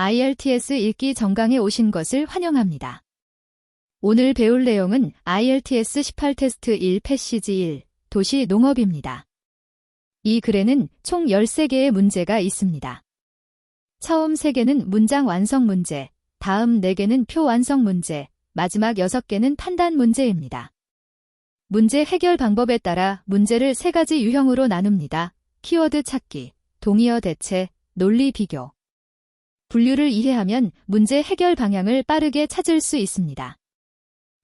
IELTS 읽기 정강에 오신 것을 환영합니다. 오늘 배울 내용은 IELTS 18 테스트 1 패시지 1 도시 농업입니다. 이 글에는 총 13개의 문제가 있습니다. 처음 3개는 문장 완성 문제, 다음 4개는 표 완성 문제, 마지막 6개는 판단 문제입니다. 문제 해결 방법에 따라 문제를 3가지 유형으로 나눕니다. 키워드 찾기, 동의어 대체, 논리 비교. 분류를 이해하면 문제 해결 방향을 빠르게 찾을 수 있습니다.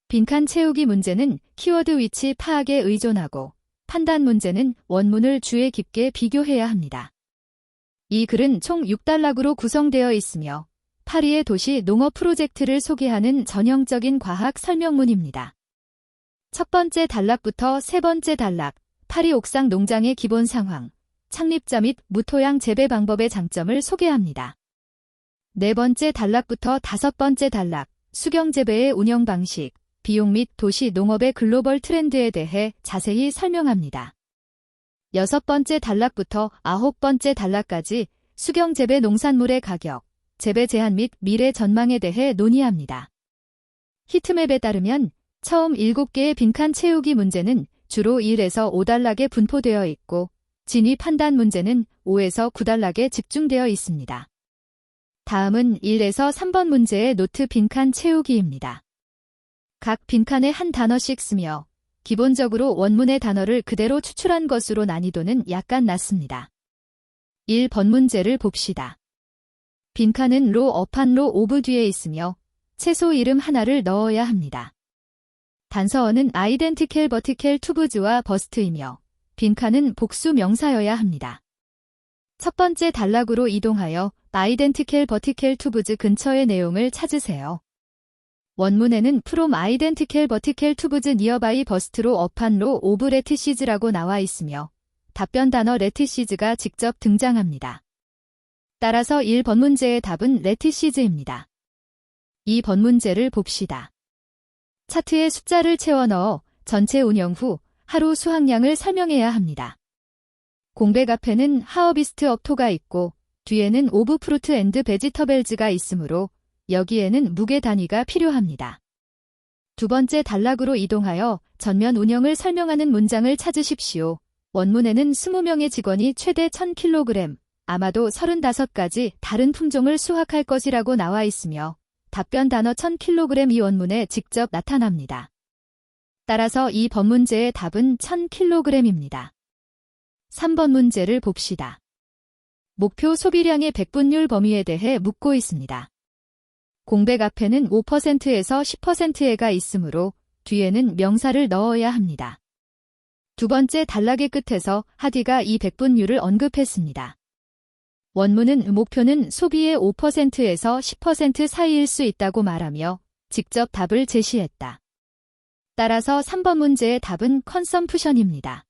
빈칸 채우기 문제는 키워드 위치 파악에 의존하고, 판단 문제는 원문을 주의 깊게 비교해야 합니다. 이 글은 총 6단락으로 구성되어 있으며 파리의 도시 농업 프로젝트를 소개하는 전형적인 과학 설명문입니다. 첫 번째 단락부터 세 번째 단락, 파리 옥상 농장의 기본 상황, 창립자 및 무토양 재배 방법의 장점을 소개합니다. 네 번째 단락부터 다섯 번째 단락, 수경 재배의 운영 방식, 비용 및 도시 농업의 글로벌 트렌드에 대해 자세히 설명합니다. 여섯 번째 단락부터 아홉 번째 단락까지 수경 재배 농산물의 가격, 재배 제한 및 미래 전망에 대해 논의합니다. 히트맵에 따르면 처음 7개의 빈칸 채우기 문제는 주로 1에서 5단락에 분포되어 있고 진위 판단 문제는 5에서 9단락에 집중되어 있습니다. 다음은 1에서 3번 문제의 노트 빈칸 채우기입니다. 각 빈칸에 한 단어씩 쓰며 기본적으로 원문의 단어를 그대로 추출한 것으로 난이도는 약간 낮습니다. 1번 문제를 봅시다. 빈칸은 로 업한 로 오브 뒤에 있으며 채소 이름 하나를 넣어야 합니다. 단서어는 아이덴티켈 버티켈 투브즈와 버스트이며 빈칸은 복수 명사여야 합니다. 첫 번째 단락으로 이동하여 아이덴티켈 버티켈 투브즈 근처의 내용을 찾으세요. 원문에는 from identical vertical tubes nearby burst로 up한 row of lettuces라고 나와 있으며 답변 단어 lettuces가 직접 등장합니다. 따라서 1번 문제의 답은 lettuces입니다. 2번 문제를 봅시다. 차트에 숫자를 채워 넣어 전체 운영 후 하루 수확량을 설명해야 합니다. 공백 앞에는 하어비스트 업토가 있고 뒤에는 오브 프루트 앤드 베지터벨즈가 있으므로 여기에는 무게 단위가 필요합니다. 두 번째 단락으로 이동하여 전면 운영을 설명하는 문장을 찾으십시오. 원문에는 20명의 직원이 최대 1000kg, 아마도 35가지 다른 품종을 수확할 것이라고 나와 있으며 답변 단어 1000kg 이 원문에 직접 나타납니다. 따라서 이 번문제의 답은 1000kg입니다. 3번 문제를 봅시다. 목표 소비량의 백분율 범위에 대해 묻고 있습니다. 공백 앞에는 5%에서 10%가 있으므로 뒤에는 명사를 넣어야 합니다. 두 번째 단락의 끝에서 하디가 이 백분율을 언급했습니다. 원문은 목표는 소비의 5%에서 10% 사이일 수 있다고 말하며 직접 답을 제시했다. 따라서 3번 문제의 답은 컨섬프션입니다.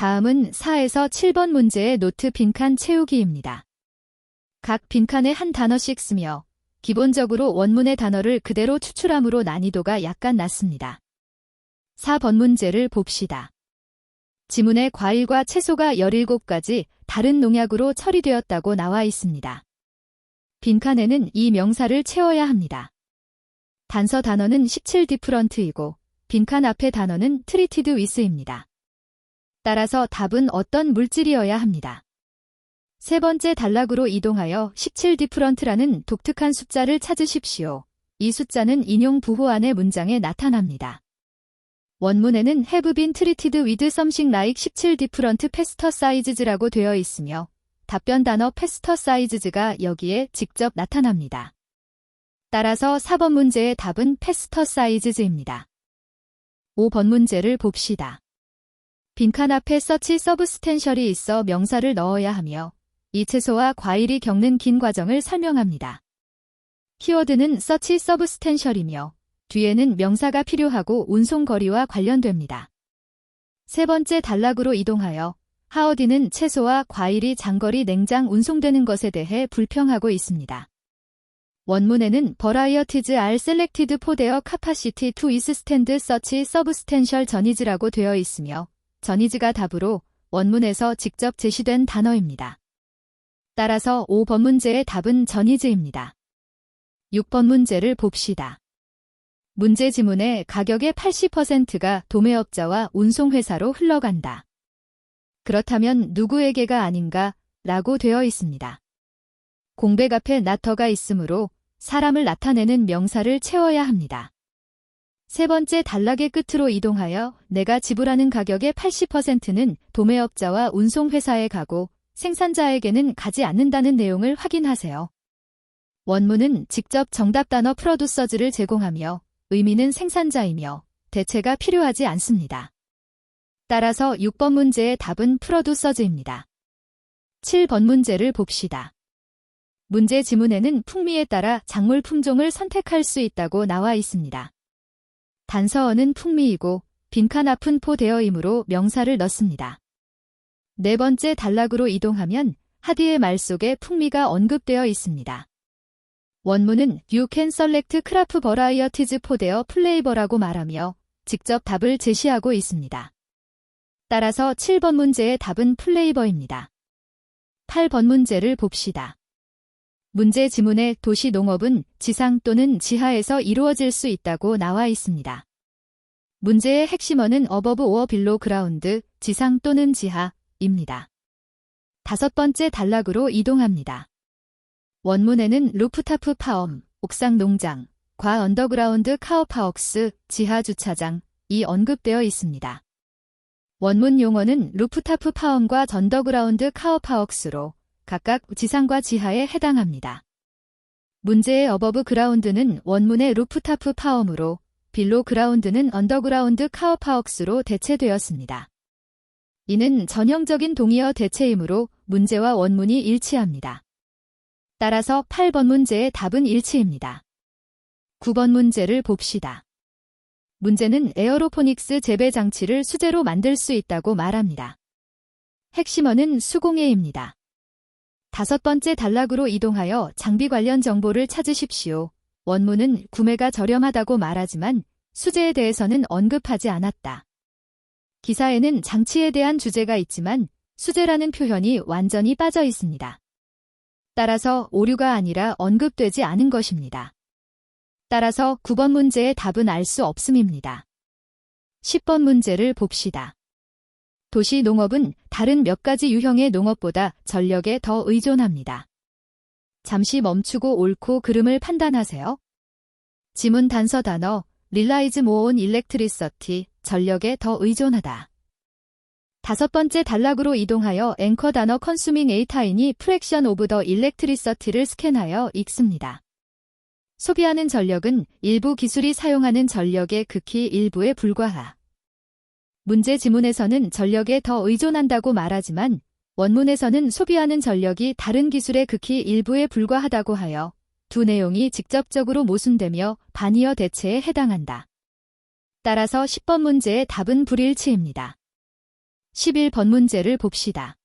다음은 4에서 7번 문제의 노트 빈칸 채우기입니다. 각 빈칸에 한 단어씩 쓰며 기본적으로 원문의 단어를 그대로 추출함으로 난이도가 약간 낮습니다. 4번 문제를 봅시다. 지문에 과일과 채소가 17가지 다른 농약으로 처리되었다고 나와 있습니다. 빈칸에는 이 명사를 채워야 합니다. 단서 단어는 17 디프런트이고 빈칸 앞의 단어는 트리티드 위스입니다. 따라서 답은 어떤 물질이어야 합니다. 세 번째 단락으로 이동하여 17 디프런트라는 독특한 숫자를 찾으십시오. 이 숫자는 인용 부호 안의 문장에 나타납니다. 원문에는 have been treated with something like 17 different pesticides라고 되어 있으며 답변 단어 pesticides가 여기에 직접 나타납니다. 따라서 4번 문제의 답은 pesticides입니다. 5번 문제를 봅시다. 빈칸 앞에 such substantial이 있어 명사를 넣어야 하며 이 채소와 과일이 겪는 긴 과정을 설명합니다. 키워드는 such substantial이며 뒤에는 명사가 필요하고 운송거리와 관련됩니다. 세 번째 단락으로 이동하여 하어디는 채소와 과일이 장거리 냉장 운송되는 것에 대해 불평하고 있습니다. 원문에는 varieties are selected for their capacity to withstand such substantial 전이즈라고 되어 있으며 전이즈가 답으로 원문에서 직접 제시된 단어입니다. 따라서 5번 문제의 답은 전이즈입니다. 6번 문제를 봅시다. 문제 지문에 가격의 80%가 도매업자와 운송회사로 흘러간다. 그렇다면 누구에게가 아닌가? 라고 되어 있습니다. 공백 앞에 나터가 있으므로 사람을 나타내는 명사를 채워야 합니다. 세 번째 단락의 끝으로 이동하여 내가 지불하는 가격의 80%는 도매업자와 운송회사에 가고 생산자에게는 가지 않는다는 내용을 확인하세요. 원문은 직접 정답 단어 프로듀서즈를 제공하며 의미는 생산자이며 대체가 필요하지 않습니다. 따라서 6번 문제의 답은 프로듀서즈입니다. 7번 문제를 봅시다. 문제 지문에는 풍미에 따라 작물 품종을 선택할 수 있다고 나와 있습니다. 단서어는 풍미이고 빈칸 앞은 포되어이므로 명사를 넣습니다. 네 번째 단락으로 이동하면 하디의 말 속에 풍미가 언급되어 있습니다. 원문은 You can select crop varieties for their flavor라고 말하며 직접 답을 제시하고 있습니다. 따라서 7번 문제의 답은 플레이버입니다. 8번 문제를 봅시다. 문제 지문에 도시 농업은 지상 또는 지하에서 이루어질 수 있다고 나와 있습니다. 문제의 핵심어는 above or below ground, 지상 또는 지하입니다. 다섯 번째 단락으로 이동합니다. 원문에는 루프탑 파엄, 옥상 농장, 과 언더그라운드 카우파웍스, 지하 주차장이 언급되어 있습니다. 원문 용어는 루프탑 파엄과 언더그라운드 카우파웍스로 각각 지상과 지하에 해당합니다. 문제의 어버브 그라운드는 원문의 루프탑 파엄으로 빌로 그라운드는 언더그라운드 카우파웍스로 대체되었습니다. 이는 전형적인 동의어 대체이므로 문제와 원문이 일치합니다. 따라서 8번 문제의 답은 일치입니다. 9번 문제를 봅시다. 문제는 에어로포닉스 재배 장치를 수제로 만들 수 있다고 말합니다. 핵심어는 수공예입니다. 다섯 번째 단락으로 이동하여 장비 관련 정보를 찾으십시오. 원문은 구매가 저렴하다고 말하지만 수제에 대해서는 언급하지 않았다. 기사에는 장치에 대한 주제가 있지만 수제라는 표현이 완전히 빠져 있습니다. 따라서 오류가 아니라 언급되지 않은 것입니다. 따라서 9번 문제의 답은 알 수 없음입니다. 10번 문제를 봅시다. 도시 농업은 다른 몇 가지 유형의 농업보다 전력에 더 의존합니다. 잠시 멈추고 옳고 그름을 판단하세요. 지문 단서 단어 relies more on electricity, 전력에 더 의존하다. 다섯 번째 단락으로 이동하여 앵커 단어 consuming a tiny fraction of the electricity를 스캔하여 읽습니다. 소비하는 전력은 일부 기술이 사용하는 전력의 극히 일부에 불과하. 문제 지문에서는 전력에 더 의존한다고 말하지만 원문에서는 소비하는 전력이 다른 기술의 극히 일부에 불과하다고 하여 두 내용이 직접적으로 모순되며 반의어 대체에 해당한다. 따라서 10번 문제의 답은 불일치입니다. 11번 문제를 봅시다.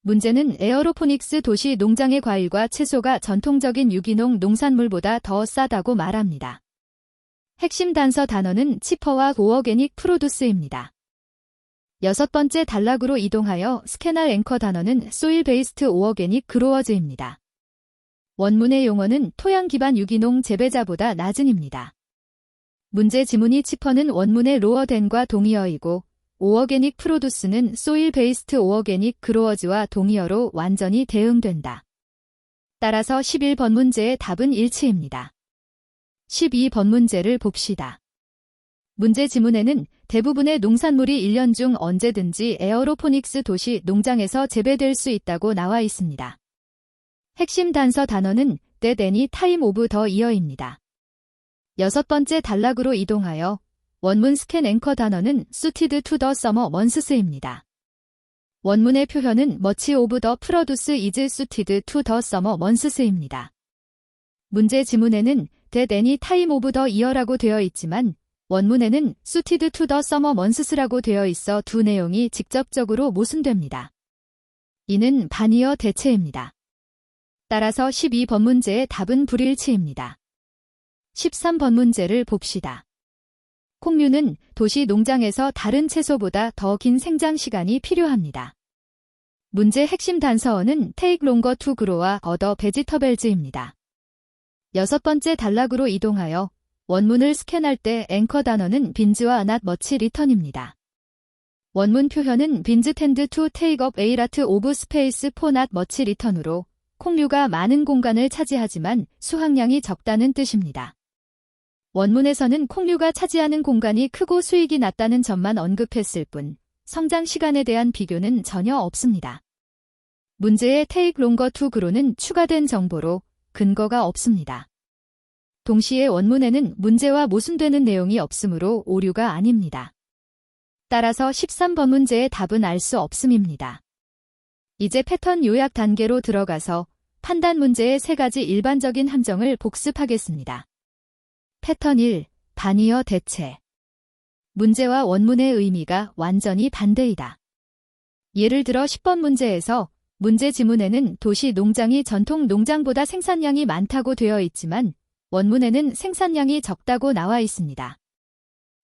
문제는 에어로포닉스 도시 농장의 과일과 채소가 전통적인 유기농 농산물보다 더 싸다고 말합니다. 핵심 단서 단어는 치퍼와 오어게닉 프로듀스입니다. 여섯 번째 단락으로 이동하여 스캐널 앵커 단어는 소일 베이스트 오어게닉 그로어즈입니다. 원문의 용어는 토양 기반 유기농 재배자보다 낮은입니다. 문제 지문이 치퍼는 원문의 로어댄과 동의어이고 오어게닉 프로듀스는 소일 베이스트 오어게닉 그로어즈와 동의어로 완전히 대응된다. 따라서 11번 문제의 답은 일치입니다. 12번 문제를 봅시다. 문제 지문에는 대부분의 농산물이 1년 중 언제든지 에어로포닉스 도시 농장에서 재배될 수 있다고 나와 있습니다. 핵심 단서 단어는 that any time of the year입니다. 여섯 번째 단락으로 이동하여 원문 스캔 앵커 단어는 suited to the summer months입니다. 원문의 표현은 much of the produce is suited to the summer months입니다. 문제 지문에는 that any time of the year라고 되어 있지만 원문에는 suited to the summer months라고 되어 있어 두 내용이 직접적으로 모순됩니다. 이는 반의어 대체입니다. 따라서 12번 문제의 답은 불일치입니다. 13번 문제를 봅시다. 콩류는 도시 농장에서 다른 채소보다 더 긴 생장 시간이 필요합니다. 문제 핵심 단서어는 take longer to grow와 other vegetables입니다. 6번째 단락으로 이동하여 원문을 스캔할 때 앵커 단어는 빈즈와 not much return입니다. 원문 표현은 빈즈 tend to take up a lot of space for not much return으로 콩류가 많은 공간을 차지하지만 수확량이 적다는 뜻입니다. 원문에서는 콩류가 차지하는 공간이 크고 수익이 낮다는 점만 언급했을 뿐 성장 시간에 대한 비교는 전혀 없습니다. 문제의 take longer to grow는 추가된 정보로 근거가 없습니다. 동시에 원문에는 문제와 모순되는 내용이 없으므로 오류가 아닙니다. 따라서 13번 문제의 답은 알 수 없음입니다. 이제 패턴 요약 단계로 들어가서 판단 문제의 3가지 일반적인 함정을 복습하겠습니다. 패턴 1. 반의어 대체. 문제와 원문의 의미가 완전히 반대이다. 예를 들어 10번 문제에서 문제 지문에는 도시 농장이 전통 농장보다 생산량이 많다고 되어 있지만 원문에는 생산량이 적다고 나와 있습니다.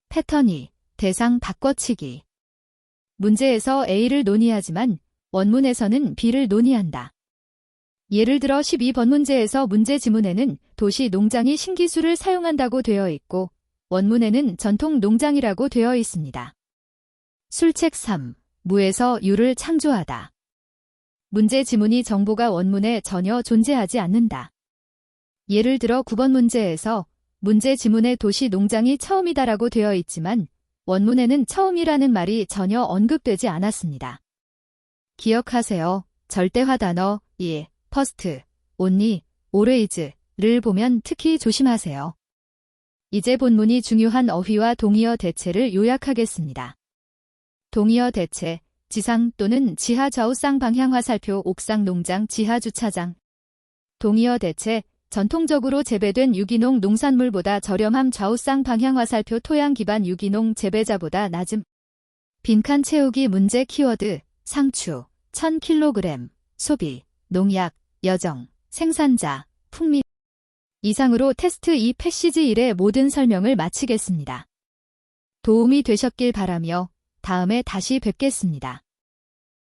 패턴 2. 대상 바꿔치기. 문제에서 A를 논의하지만 원문에서는 B를 논의한다. 예를 들어 12번 문제에서 문제 지문에는 도시 농장이 신기술을 사용한다고 되어 있고 원문에는 전통 농장이라고 되어 있습니다. 술책 3. 무에서 유를 창조하다. 문제 지문이 정보가 원문에 전혀 존재하지 않는다. 예를 들어 9번 문제에서 문제 지문에 도시 농장이 처음이다라고 되어 있지만 원문에는 처음이라는 말이 전혀 언급되지 않았습니다. 기억하세요. 절대화 단어 1. first, only, always를 보면 특히 조심하세요. 이제 본문이 중요한 어휘와 동의어 대체를 요약하겠습니다. 동의어 대체, 지상 또는 지하 좌우쌍 방향 화살표 옥상 농장 지하 주차장. 동의어 대체, 전통적으로 재배된 유기농 농산물보다 저렴함 좌우쌍 방향 화살표 토양 기반 유기농 재배자보다 낮음. 빈칸 채우기 문제 키워드, 상추, 1000kg, 소비, 농약, 여정, 생산자, 풍미. 이상으로 테스트 2 패시지 1의 모든 설명을 마치겠습니다. 도움이 되셨길 바라며 다음에 다시 뵙겠습니다.